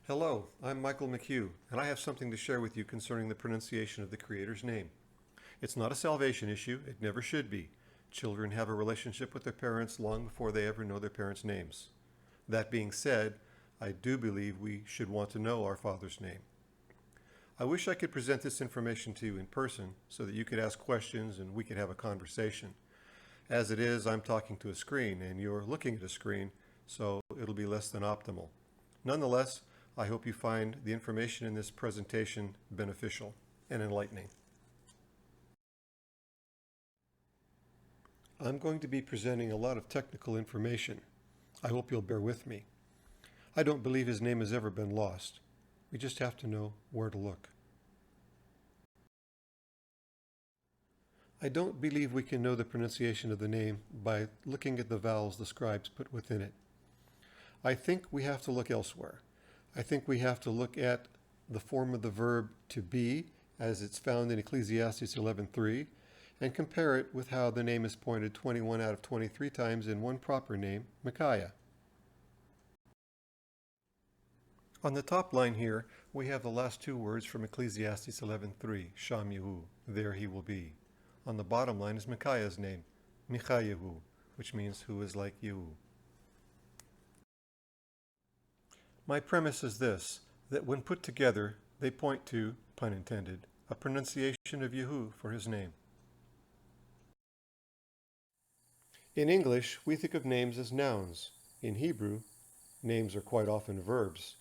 Hello, I'm Michael McHugh, and I have something to share with you concerning the pronunciation of the Creator's name. It's not a salvation issue, it never should be. Children have a relationship with their parents long before they ever know their parents' names. That being said, I do believe we should want to know our Father's name. I wish I could present this information to you in person so that you could ask questions and we could have a conversation. As it is, I'm talking to a screen and you're looking at a screen, so it'll be less than optimal. Nonetheless, I hope you find the information in this presentation beneficial and enlightening. I'm going to be presenting a lot of technical information. I hope you'll bear with me. I don't believe his name has ever been lost. We just have to know where to look. I don't believe we can know the pronunciation of the name by looking at the vowels the scribes put within it. I think we have to look elsewhere. I think we have to look at the form of the verb to be, as it's found in Ecclesiastes 11:3, and compare it with how the name is pointed 21 out of 23 times in one proper name, Micaiah. On the top line here, we have the last two words from Ecclesiastes 11:3, Sham Yehu, there he will be. On the bottom line is Micaiah's name, Michayahu, which means who is like Yehu. My premise is this, that when put together, they point to, pun intended, a pronunciation of Yehu for his name. In English, we think of names as nouns. In Hebrew, names are quite often verbs.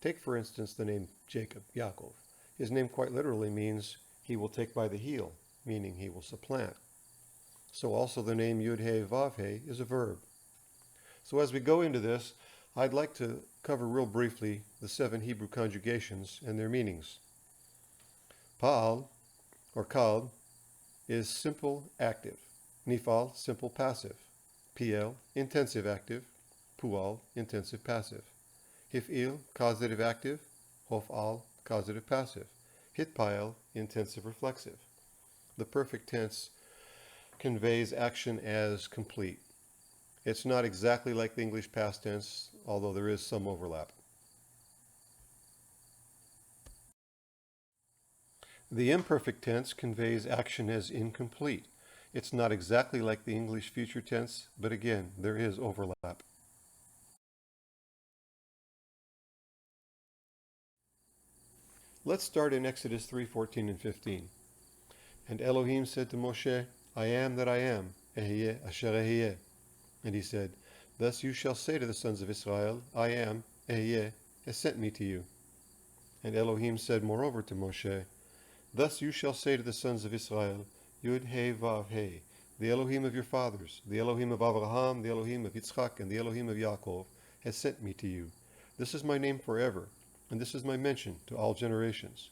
Take, for instance, the name Jacob, Yaakov. His name quite literally means he will take by the heel, meaning he will supplant. So also the name Yud-He Vav-He is a verb. So as we go into this, I'd like to cover real briefly the 7 Hebrew conjugations and their meanings. Pa'al, or kal, is simple active. Nifal, simple passive. Piel, intensive active. Pual, intensive passive. Hif'il, causative active. Hof'al, causative passive. Hitpael, intensive reflexive. The perfect tense conveys action as complete. It's not exactly like the English past tense, although there is some overlap. The imperfect tense conveys action as incomplete. It's not exactly like the English future tense, but again, there is overlap. Let's start in Exodus 3:14 and 15. And Elohim said to Moshe, I am that I am, Ehyeh asher Ehyeh. And he said, Thus you shall say to the sons of Israel, I am, Ehyeh, has sent me to you. And Elohim said moreover to Moshe, Thus you shall say to the sons of Israel, Yud-He Vav-He, the Elohim of your fathers, the Elohim of Abraham, the Elohim of Yitzchak, and the Elohim of Yaakov, has sent me to you. This is my name forever, and this is my mention to all generations.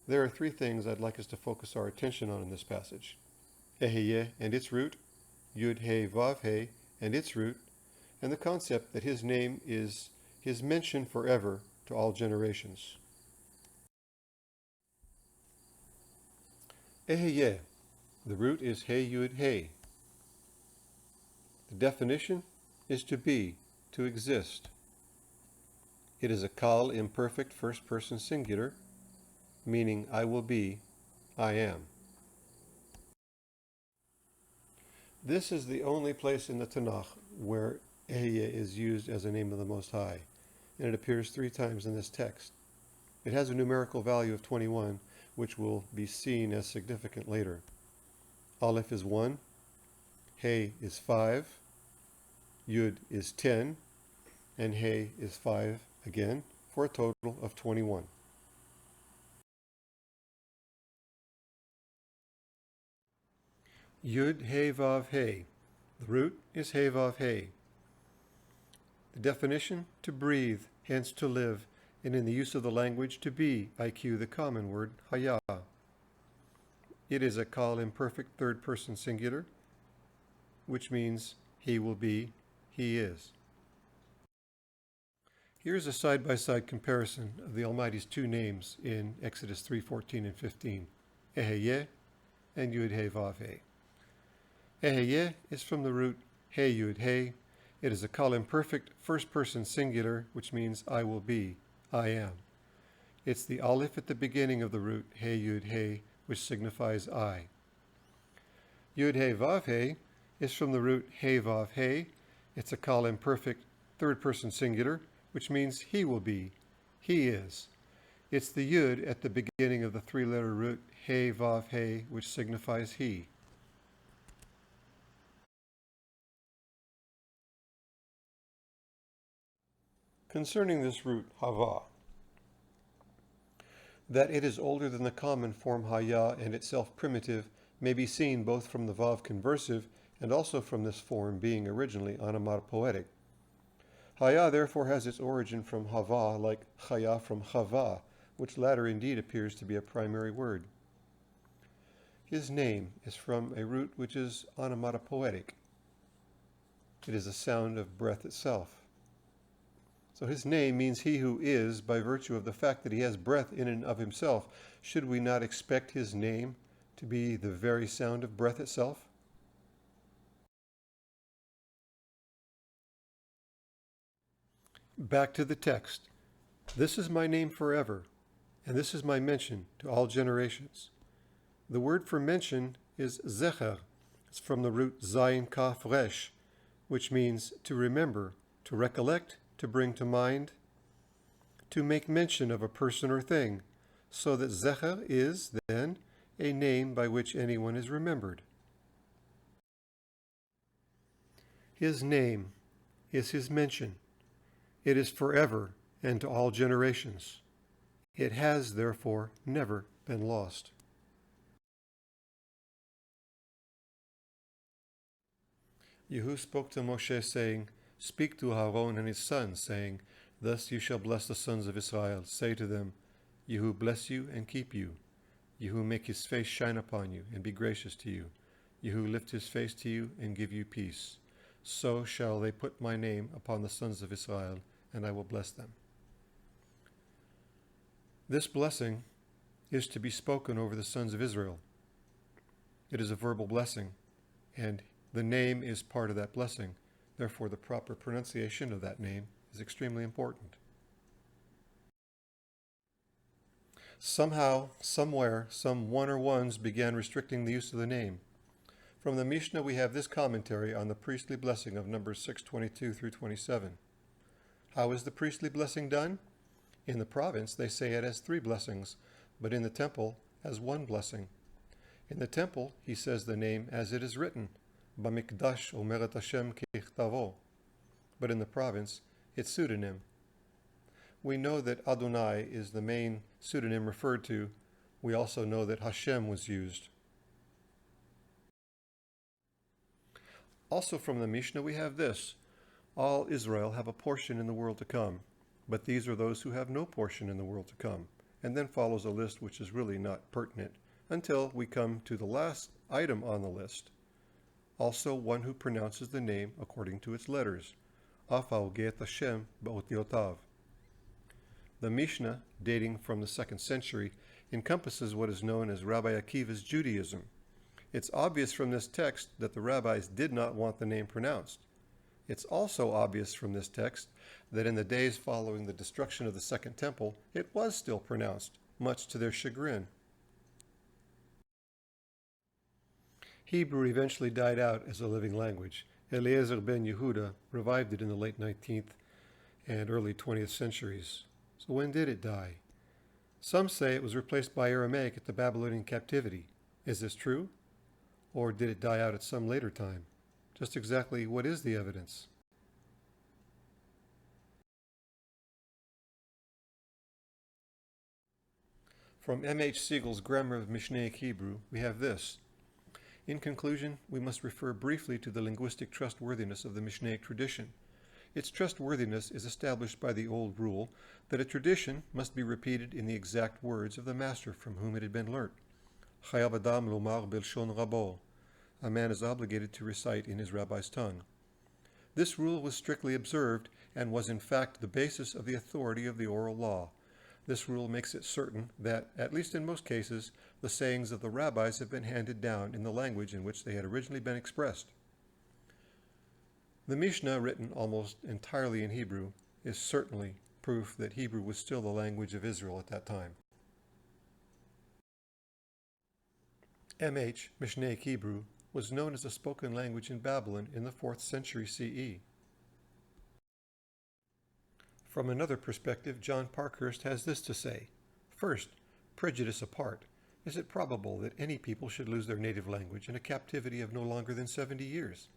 There are 3 things I'd like us to focus our attention on in this passage. Ehyeh and its root, Yud-He Vav-He and its root, and the concept that his name is his mention forever to all generations. Ehyeh, the root is He Yud He. The definition is to be, to exist. It is a kal imperfect first person singular, meaning I will be, I am. This is the only place in the Tanakh where Ehyeh is used as a name of the Most High, and it appears 3 times in this text. It has a numerical value of 21, which will be seen as significant later. Aleph is 1, He is 5, Yud is 10, and He is 5 again, for a total of 21. Yud He Vav He. The root is He Vav He. The definition, to breathe, hence to live, and in the use of the language, to be, IQ, the common word, Haya. It is a kal imperfect third person singular, which means he will be, he is. Here's a side-by-side comparison of the Almighty's 2 names in Exodus 3:14 and 15, Ehyeh and Yud-He Vav-He. Ehyeh is from the root He Yud He, It is a call imperfect first person singular, which means I will be, I am. It's the aleph at the beginning of the root He Yud He, which signifies I. Yud He Vav He is from the root He Vav He. It's a call imperfect third person singular, which means he will be, he is. It's the Yud at the beginning of the three-letter root He Vav He, which signifies he. Concerning this root Hava, that it is older than the common form Haya and itself primitive may be seen both from the Vav conversive and also from this form being originally onomatopoetic. Haya therefore has its origin from Hava, like Chaya from Chava, which latter indeed appears to be a primary word. His name is from a root which is onomatopoetic. It is a sound of breath itself. So his name means he who is, by virtue of the fact that he has breath in and of himself. Should we not expect his name to be the very sound of breath itself? Back to the text. This is my name forever, and this is my mention to all generations. The word for mention is zecher. It's from the root zayin kaf resh, which means to remember, to recollect, to bring to mind, to make mention of a person or thing, so that zecher is, then, a name by which anyone is remembered. His name is his mention. It is forever and to all generations. It has, therefore, never been lost. Yehu spoke to Moshe, saying, Speak to Aaron and his sons, saying, Thus you shall bless the sons of Israel. Say to them, Yehu bless you and keep you. Yehu make his face shine upon you and be gracious to you. Yehu lift his face to you and give you peace. So shall they put my name upon the sons of Israel, and I will bless them. This blessing is to be spoken over the sons of Israel. It is a verbal blessing, and the name is part of that blessing. Therefore, the proper pronunciation of that name is extremely important. Somehow, somewhere, some one or ones began restricting the use of the name. From the Mishnah, we have this commentary on the priestly blessing of Numbers 6:22 through 27. How is the priestly blessing done? In the province, they say it has 3 blessings, but in the temple, as 1 blessing. In the temple, he says the name as it is written, Bamikdash omeret Hashem kichtavo. But in the province, it's pseudonym. We know that Adonai is the main pseudonym referred to. We also know that Hashem was used. Also from the Mishnah we have this: all Israel have a portion in the world to come, but these are those who have no portion in the world to come. And then follows a list which is really not pertinent until we come to the last item on the list. Also one who pronounces the name according to its letters. Afal get Hashem ba'otiotav. The Mishnah, dating from the 2nd century, encompasses what is known as Rabbi Akiva's Judaism. It's obvious from this text that the rabbis did not want the name pronounced. It's also obvious from this text that in the days following the destruction of the Second Temple, it was still pronounced, much to their chagrin. Hebrew eventually died out as a living language. Eliezer ben Yehuda revived it in the late 19th and early 20th centuries. So when did it die? Some say it was replaced by Aramaic at the Babylonian captivity. Is this true? Or did it die out at some later time? Just exactly what is the evidence? From M.H. Siegel's Grammar of Mishnaic Hebrew, we have this. In conclusion, we must refer briefly to the linguistic trustworthiness of the Mishnaic tradition. Its trustworthiness is established by the old rule that a tradition must be repeated in the exact words of the master from whom it had been learnt. Chayav adam lomar belshon rabo. A man is obligated to recite in his rabbi's tongue. This rule was strictly observed and was in fact the basis of the authority of the oral law. This rule makes it certain that, at least in most cases, the sayings of the rabbis have been handed down in the language in which they had originally been expressed. The Mishnah, written almost entirely in Hebrew, is certainly proof that Hebrew was still the language of Israel at that time. Mishnaic Hebrew, was known as a spoken language in Babylon in the 4th century CE. From another perspective, John Parkhurst has this to say. First, prejudice apart, is it probable that any people should lose their native language in a captivity of no longer than 70 years?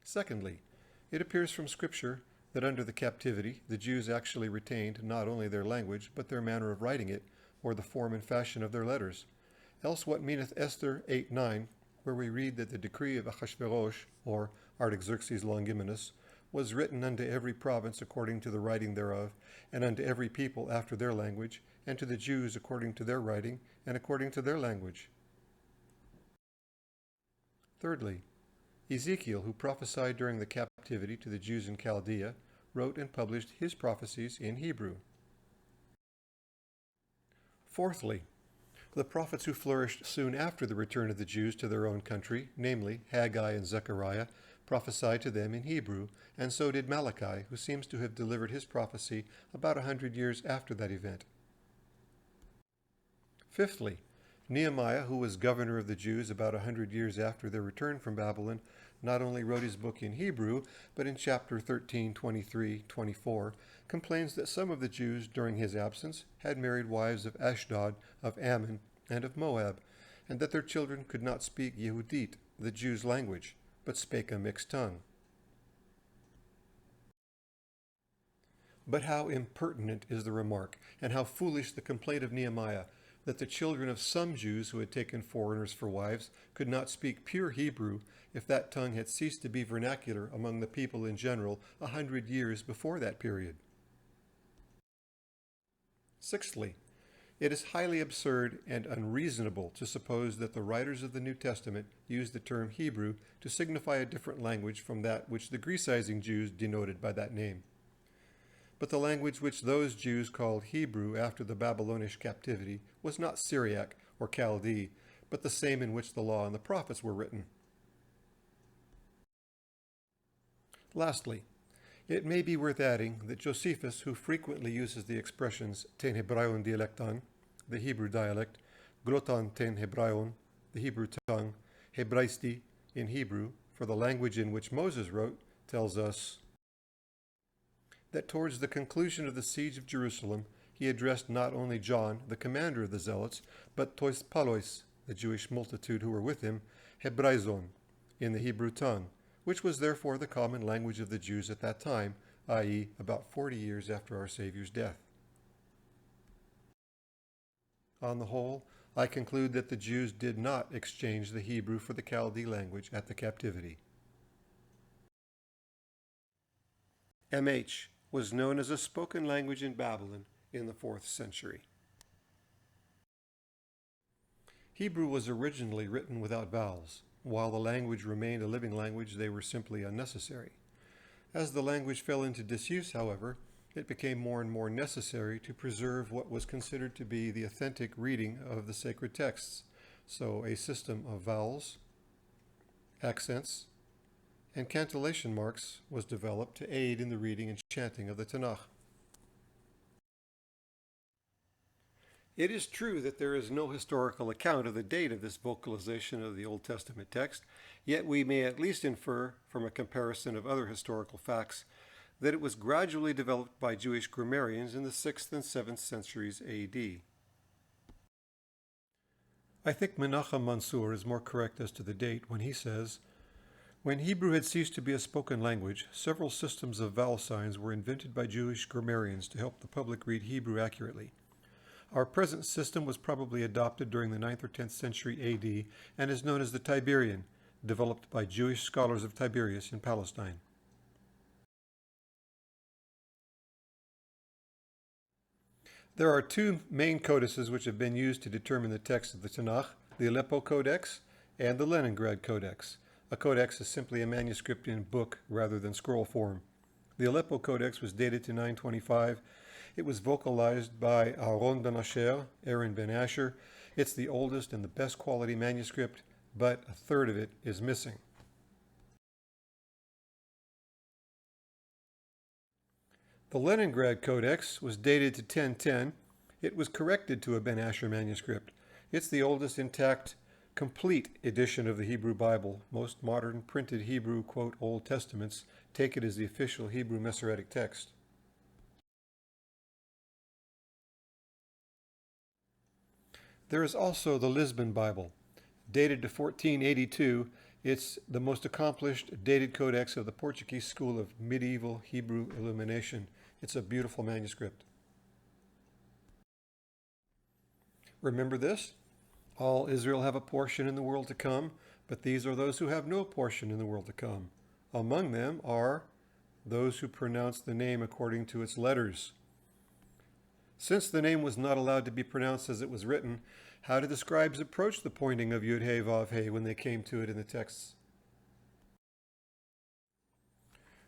Secondly, it appears from Scripture that under the captivity, the Jews actually retained not only their language, but their manner of writing it, or the form and fashion of their letters. Else what meaneth Esther 8:9, where we read that the decree of Ahasuerus, or Artaxerxes Longimanus, was written unto every province according to the writing thereof, and unto every people after their language, and to the Jews according to their writing, and according to their language. Thirdly, Ezekiel, who prophesied during the captivity to the Jews in Chaldea, wrote and published his prophecies in Hebrew. Fourthly, the prophets who flourished soon after the return of the Jews to their own country, namely Haggai and Zechariah, prophesied to them in Hebrew, and so did Malachi, who seems to have delivered his prophecy about 100 years after that event. Fifthly, Nehemiah, who was governor of the Jews about 100 years after their return from Babylon, not only wrote his book in Hebrew, but in chapter 13, 23, 24, complains that some of the Jews during his absence had married wives of Ashdod, of Ammon, and of Moab, and that their children could not speak Yehudit, the Jews' language, but spake a mixed tongue. But how impertinent is the remark, and how foolish the complaint of Nehemiah, that the children of some Jews who had taken foreigners for wives could not speak pure Hebrew if that tongue had ceased to be vernacular among the people in general 100 years before that period. Sixthly, it is highly absurd and unreasonable to suppose that the writers of the New Testament used the term Hebrew to signify a different language from that which the Grecising Jews denoted by that name. But the language which those Jews called Hebrew after the Babylonish captivity was not Syriac or Chaldee, but the same in which the law and the prophets were written. Lastly, it may be worth adding that Josephus, who frequently uses the expressions ten Hebraion dialectan, the Hebrew dialect, glotan ten Hebraion, the Hebrew tongue, Hebraisti, in Hebrew, for the language in which Moses wrote, tells us that towards the conclusion of the siege of Jerusalem, he addressed not only John, the commander of the Zealots, but tois palois, the Jewish multitude who were with him, Hebraizon, in the Hebrew tongue, which was therefore the common language of the Jews at that time, i.e., about 40 years after our Savior's death. On the whole, I conclude that the Jews did not exchange the Hebrew for the Chaldee language at the captivity. MH was known as a spoken language in Babylon in the 4th century. Hebrew was originally written without vowels. While the language remained a living language, they were simply unnecessary. As the language fell into disuse, however, it became more and more necessary to preserve what was considered to be the authentic reading of the sacred texts, so a system of vowels, accents, and cantillation marks was developed to aid in the reading and chanting of the Tanakh. It is true that there is no historical account of the date of this vocalization of the Old Testament text, yet we may at least infer from a comparison of other historical facts that it was gradually developed by Jewish grammarians in the 6th and 7th centuries AD. I think Menachem Mansour is more correct as to the date when he says, "When Hebrew had ceased to be a spoken language, several systems of vowel signs were invented by Jewish grammarians to help the public read Hebrew accurately. Our present system was probably adopted during the 9th or 10th century AD and is known as the Tiberian, developed by Jewish scholars of Tiberias in Palestine." There are two main codices which have been used to determine the text of the Tanakh, the Aleppo Codex and the Leningrad Codex. A codex is simply a manuscript in book rather than scroll form. The Aleppo Codex was dated to 925. It was vocalized by Aaron ben Asher, Aaron ben Asher. It's the oldest and the best quality manuscript, but a third of it is missing. The Leningrad Codex was dated to 1010. It was corrected to a Ben Asher manuscript. It's the oldest intact, complete edition of the Hebrew Bible. Most modern printed Hebrew, quote, Old Testaments take it as the official Hebrew Masoretic text. There is also the Lisbon Bible. Dated to 1482, it's the most accomplished dated codex of the Portuguese school of medieval Hebrew illumination. It's a beautiful manuscript. Remember this? All Israel have a portion in the world to come, but these are those who have no portion in the world to come. Among them are those who pronounce the name according to its letters. Since the name was not allowed to be pronounced as it was written, how did the scribes approach the pointing of Yud He Vav He when they came to it in the texts?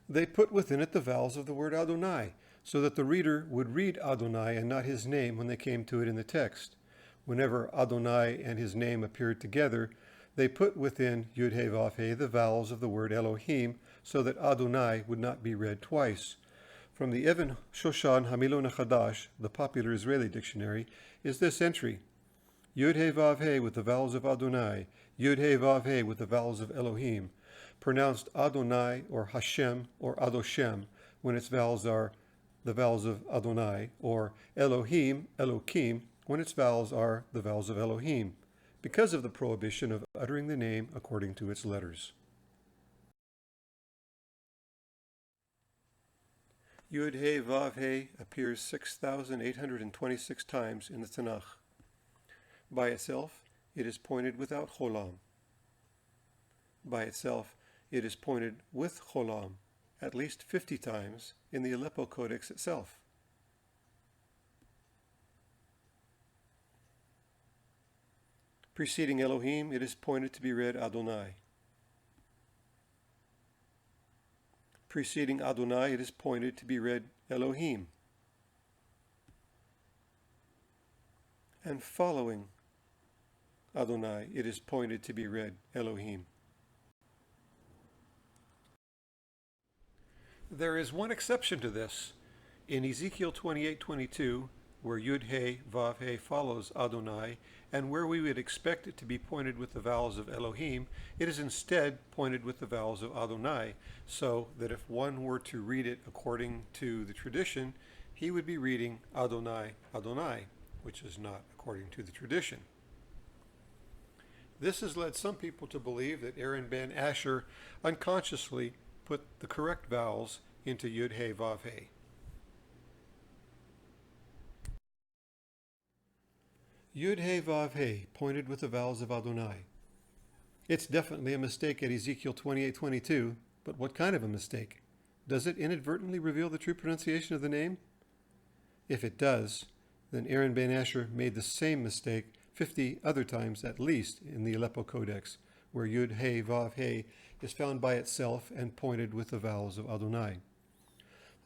They put within it the vowels of the word Adonai, so that the reader would read Adonai and not his name when they came to it in the text. Whenever Adonai and his name appeared together, they put within Yud He Vav He the vowels of the word Elohim, so that Adonai would not be read twice. From the Even Shoshan Hamilon HaChadash, the popular Israeli dictionary, is this entry: Yud He Vav He with the vowels of Adonai, Yud He Vav He with the vowels of Elohim, pronounced Adonai or Hashem or Adoshem when its vowels are the vowels of Adonai, or Elohim, Elokim, when its vowels are the vowels of Elohim, because of the prohibition of uttering the name according to its letters. Yud He Vav He appears 6,826 times in the Tanakh. By itself, it is pointed without cholam. By itself, it is pointed with cholam at least 50 times in the Aleppo Codex itself. Preceding Elohim, it is pointed to be read Adonai. Preceding Adonai, it is pointed to be read Elohim. And following Adonai, it is pointed to be read Elohim. There is one exception to this. In Ezekiel 28:22, where Yud He Vav He follows Adonai, and where we would expect it to be pointed with the vowels of Elohim, it is instead pointed with the vowels of Adonai, so that if one were to read it according to the tradition, he would be reading Adonai, Adonai, which is not according to the tradition. This has led some people to believe that Aaron ben Asher unconsciously put the correct vowels into Yud He Vav He. Yud He Vav He, pointed with the vowels of Adonai. It's definitely a mistake at Ezekiel 28:22, but what kind of a mistake? Does it inadvertently reveal the true pronunciation of the name? If it does, then Aaron ben Asher made the same mistake 50 other times at least in the Aleppo Codex, where Yud He Vav He is found by itself and pointed with the vowels of Adonai.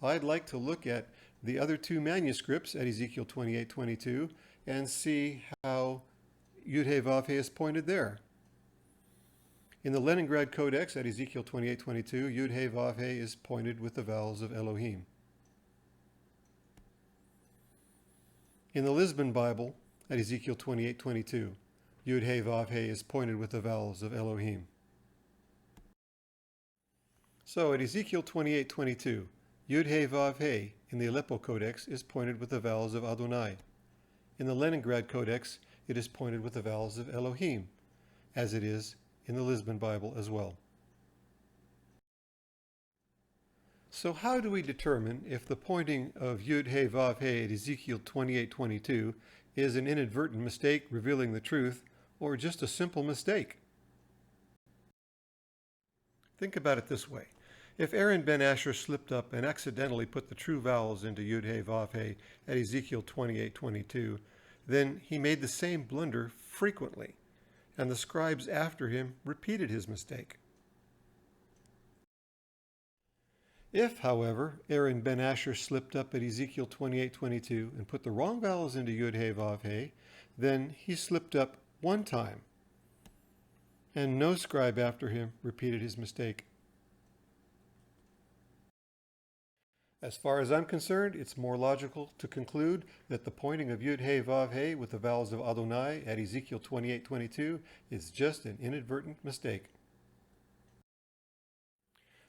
I'd like to look at the other two manuscripts at Ezekiel 28:22 and see how Yud He Vav He is pointed there. In the Leningrad Codex at Ezekiel 28:22, Yud He Vav He is pointed with the vowels of Elohim. In the Lisbon Bible at Ezekiel 28:22, Yud He Vav He is pointed with the vowels of Elohim. So at Ezekiel 28:22, Yud He Vav He in the Aleppo Codex is pointed with the vowels of Adonai. In the Leningrad Codex, it is pointed with the vowels of Elohim, as it is in the Lisbon Bible as well. So how do we determine if the pointing of Yud He Vav He at Ezekiel 28:22 is an inadvertent mistake revealing the truth, or just a simple mistake? Think about it this way. If Aaron ben Asher slipped up and accidentally put the true vowels into Yud He Vav He at Ezekiel 28:22, then he made the same blunder frequently, and the scribes after him repeated his mistake. If, however, Aaron ben Asher slipped up at Ezekiel 28:22 and put the wrong vowels into Yud He Vav He, then he slipped up one time, and no scribe after him repeated his mistake. As far as I'm concerned, it's more logical to conclude that the pointing of Yud He Vav He with the vowels of Adonai at Ezekiel 28:22 is just an inadvertent mistake.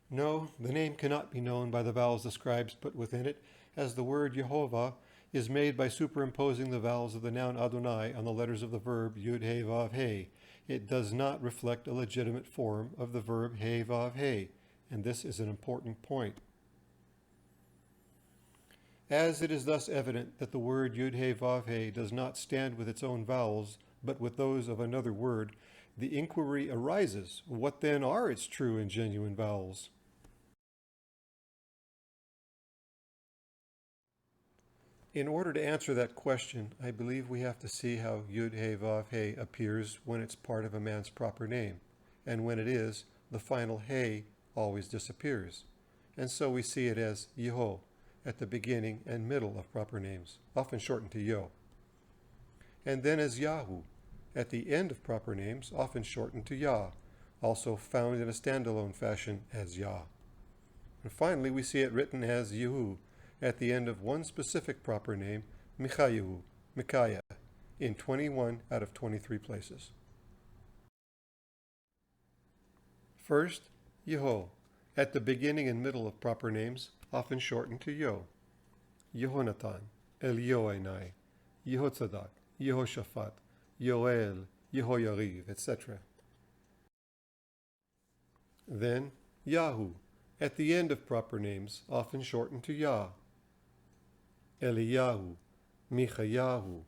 No, the name cannot be known by the vowels the scribes put within it, as the word Yehovah is made by superimposing the vowels of the noun Adonai on the letters of the verb Yud He Vav He. It does not reflect a legitimate form of the verb He Vav He, and this is an important point. As it is thus evident that the word Yud He Vav He does not stand with its own vowels, but with those of another word, the inquiry arises, what then are its true and genuine vowels? In order to answer that question, I believe we have to see how Yud He Vav He appears when it's part of a man's proper name, and when it is, the final He always disappears. And so we see it as Yeho at the beginning and middle of proper names, often shortened to Yo. And then as Yahu at the end of proper names, often shortened to Yah, also found in a standalone fashion as Yah. And finally, we see it written as Yehu at the end of one specific proper name, Michayahu, Micaiah, in 21 out of 23 places. First, Yeho, at the beginning and middle of proper names, often shortened to Yo. Yehonatan, Elioenai, Yehotzadak, Yehoshaphat, Yoel, Yehoyariv, etc. Then, Yahu, at the end of proper names, often shortened to Yah. Eliyahu, Michayahu,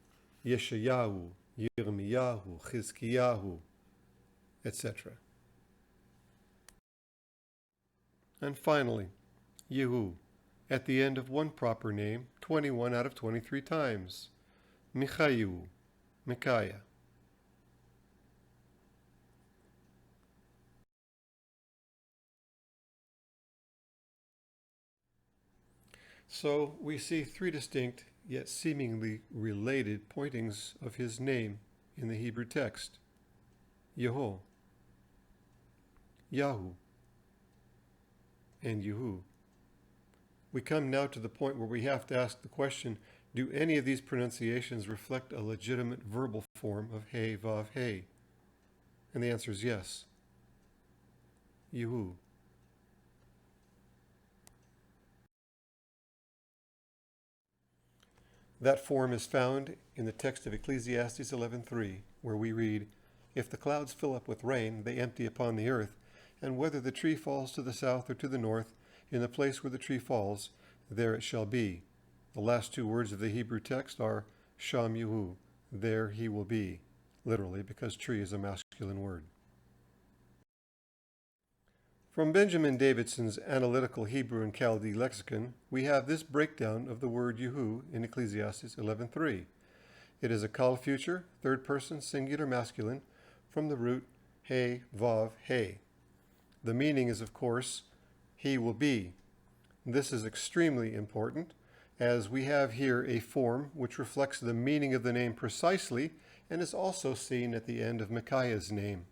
Yeshayahu, Yirmiyahu, Chizkiyahu, etc. And finally, Yehu, at the end of one proper name, 21 out of 23 times. Michayu, Micaiah. So we see three distinct, yet seemingly related pointings of his name in the Hebrew text. Yeho, Yahu, and Yehu. We come now to the point where we have to ask the question, do any of these pronunciations reflect a legitimate verbal form of He Vav He? And the answer is yes. Yehu. That form is found in the text of Ecclesiastes 11:3, where we read, "If the clouds fill up with rain, they empty upon the earth, and whether the tree falls to the south or to the north, in the place where the tree falls, there it shall be." The last two words of the Hebrew text are Sham Yehu, there he will be, literally, because tree is a masculine word. From Benjamin Davidson's Analytical Hebrew and Chaldee Lexicon, we have this breakdown of the word Yehu in Ecclesiastes 11:3. It is a kal future, third person, singular masculine, from the root He Vav He. The meaning is, of course, he will be. This is extremely important, as we have here a form which reflects the meaning of the name precisely and is also seen at the end of Micaiah's name.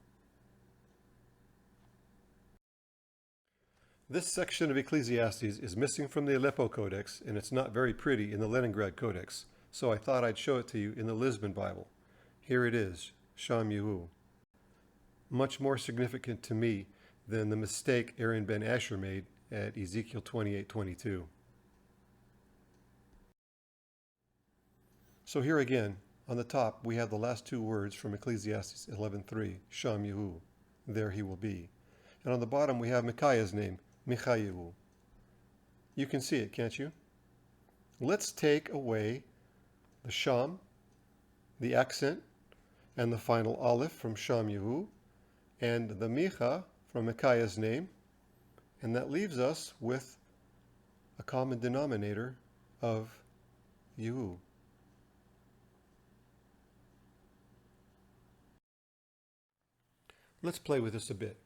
This section of Ecclesiastes is missing from the Aleppo Codex, and it's not very pretty in the Leningrad Codex, so I thought I'd show it to you in the Lisbon Bible. Here it is, Sham Yehu. Much more significant to me than the mistake Aaron ben Asher made at Ezekiel 28:22. So here again, on the top, we have the last two words from Ecclesiastes 11:3, Sham Yehu, there he will be. And on the bottom, we have Micaiah's name, Michayahu. You can see it, can't you? Let's take away the Sham, the accent, and the final aleph from Sham Yehu, and the Micha from Micaiah's name, and that leaves us with a common denominator of Yehu. Let's play with this a bit.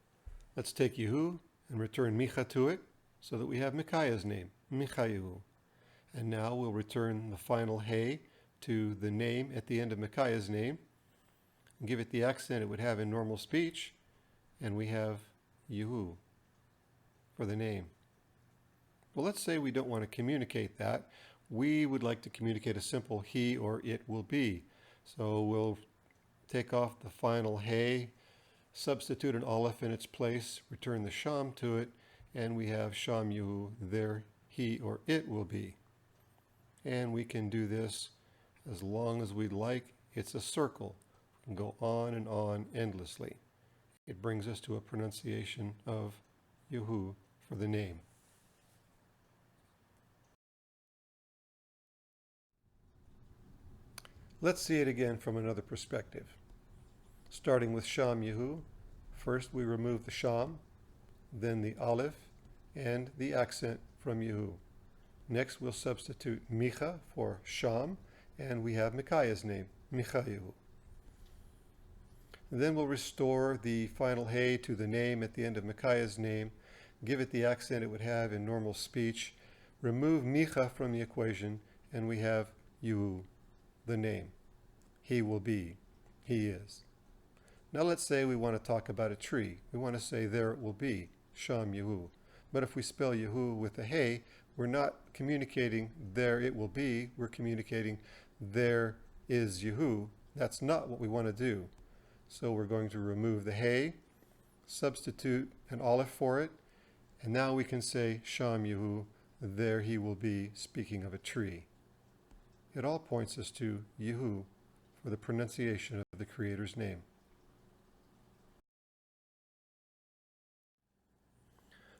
Let's take Yehu and return Micha to it, so that we have Micaiah's name, Michayahu. And now we'll return the final He to the name at the end of Micaiah's name, and give it the accent it would have in normal speech, and we have Yehu for the name. Well, let's say we don't want to communicate that. We would like to communicate a simple he or it will be. So we'll take off the final hey, substitute an aleph in its place, return the sham to it, and we have sham yuhu, there he or it will be. And we can do this as long as we'd like. It's a circle. We can go on and on endlessly. It brings us to a pronunciation of yuhu for the name. Let's see it again from another perspective. Starting with sham yuhu, first we remove the sham, then the aleph, and the accent from yuhu. Next we'll substitute micha for sham, and we have Micaiah's name, Michayahu. Then we'll restore the final hey to the name at the end of Micaiah's name, give it the accent it would have in normal speech, remove micha from the equation, and we have yuhu, the name. He will be, he is. Now let's say we want to talk about a tree. We want to say there it will be, sham yuhu. But if we spell yuhu with a hey, we're not communicating there it will be, we're communicating there is yuhu. That's not what we want to do. So we're going to remove the hey, substitute an aleph for it, and now we can say sham yuhu, there he will be, speaking of a tree. It all points us to yuhu for the pronunciation of the Creator's name.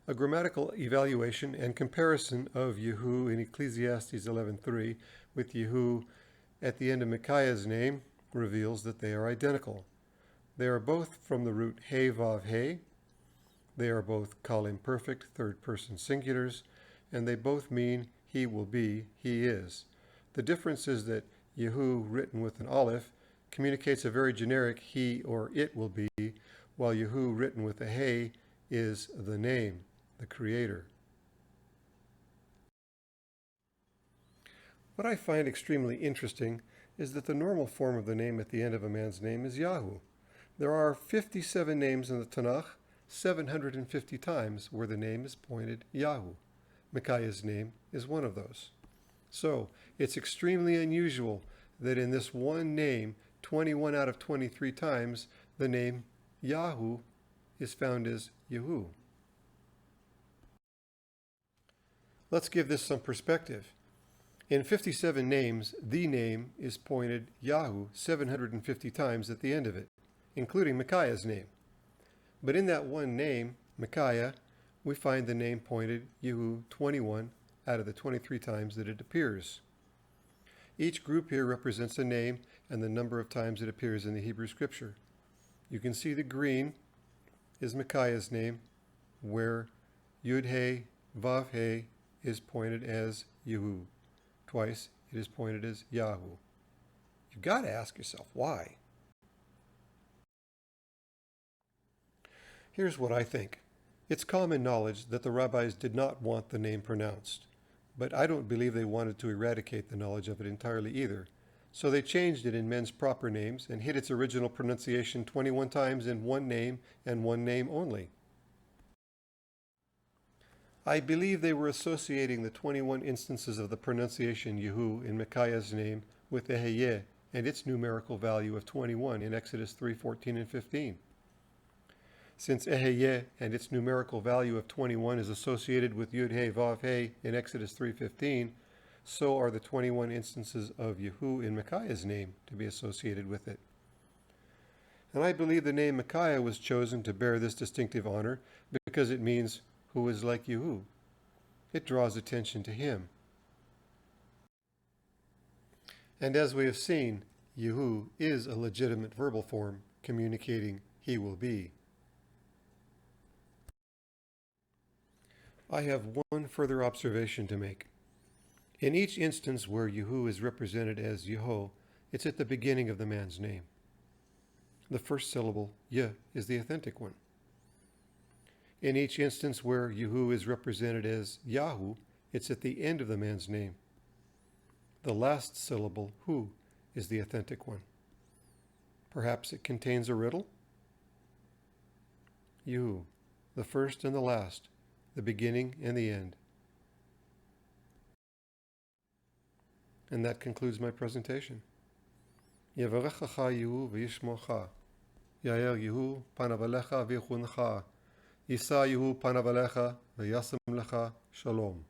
A grammatical evaluation and comparison of yuhu in Ecclesiastes 11:3 with yuhu at the end of Micaiah's name reveals that they are identical. They are both from the root hey vav hey. They are both kal imperfect third-person singulars, and they both mean he will be, he is. The difference is that yuhu, written with an aleph, communicates a very generic he or it will be, while yuhu, written with a hey, is the name, the Creator. What I find extremely interesting is that the normal form of the name at the end of a man's name is Yahu. There are 57 names in the Tanakh, 750 times where the name is pointed Yahu. Micaiah's name is one of those. So it's extremely unusual that in this one name, 21 out of 23 times, the name Yahu is found as Yehu. Let's give this some perspective. In 57 names, the name is pointed Yahu 750 times at the end of it, including Micaiah's name. But in that one name, Micaiah, we find the name pointed Yehu 21 out of the 23 times that it appears. Each group here represents a name and the number of times it appears in the Hebrew Scripture. You can see the green is Micaiah's name, where Yud He, Vav He is pointed as Yehu. Twice it is pointed as Yahu. You've got to ask yourself, why? Here's what I think. It's common knowledge that the rabbis did not want the name pronounced, but I don't believe they wanted to eradicate the knowledge of it entirely either. So they changed it in men's proper names and hid its original pronunciation 21 times in one name and one name only. I believe they were associating the 21 instances of the pronunciation Yehu in Micaiah's name with Eheyeh and its numerical value of 21 in Exodus 3:14 and 15. Since Eheyeh and its numerical value of 21 is associated with Yud He Vav He in Exodus 3:15, so are the 21 instances of Yehu in Micaiah's name to be associated with it. And I believe the name Micaiah was chosen to bear this distinctive honor because it means who is like Yehu. It draws attention to him. And as we have seen, Yehu is a legitimate verbal form communicating he will be. I have one further observation to make. In each instance where Yehu is represented as Yeho, it's at the beginning of the man's name. The first syllable, Ye, is the authentic one. In each instance where Yehu is represented as Yahu, it's at the end of the man's name. The last syllable, Hu, is the authentic one. Perhaps it contains a riddle? Yehu, the first and the last, the beginning and the end. And that concludes my presentation. Yevarechecha Yehu v'yishmocha. Yair Yehu panav alecha v'yichuncha. Yisa Yehu panav alecha v'yasem lecha shalom.